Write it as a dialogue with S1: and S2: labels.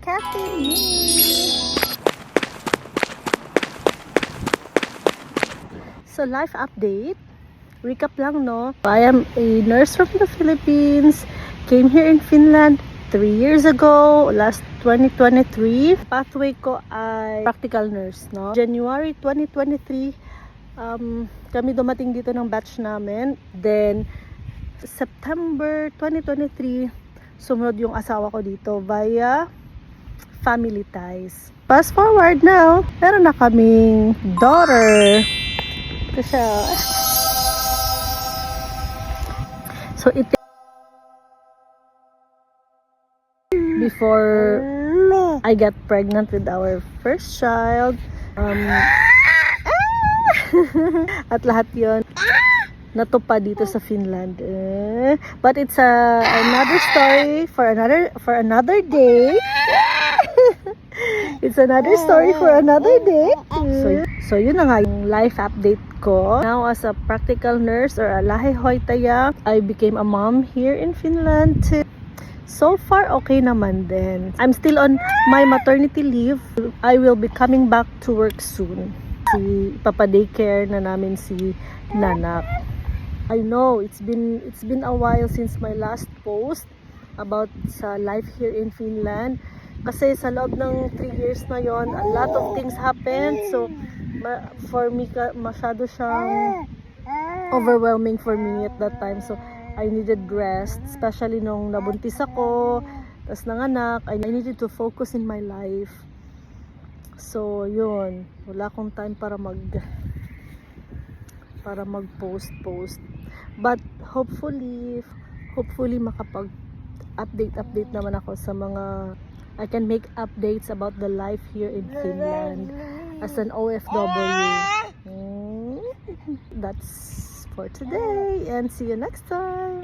S1: Cafe Me. So, life update. Recap lang, no? I am a nurse from the Philippines. Came here in Finland 3 years ago, last 2023. Pathway ko ay practical nurse, no? January 2023, kami dumating dito ng batch namin. Then, September 2023, sumunod yung asawa ko dito via family ties. Fast forward now, meron na kaming daughter. Ito siya. So, before I got pregnant with our first child, at lahat yon natupad dito sa Finland. But it's another story for another day. It's another story for another day. So yun na nga yung life update ko. Now as a practical nurse or a lahi hoitaya, I became a mom here in Finland too. So far, okay naman din. I'm still on my maternity leave. I will be coming back to work soon. Papa-daycare na namin si Nanak. I know it's been a while since my last post about sa life here in Finland. Kasi sa loob ng 3 years na yon, a lot of things happened. So, for me, masyado siyang overwhelming for me at that time. So, I needed rest, especially nung nabuntis ako, tas nanganak. I needed to focus in my life. So, yun. Wala akong time para mag-post. But, hopefully makapag-update naman ako sa mga, I can make updates about the life here in Finland as an OFW. That's for today, and see you next time.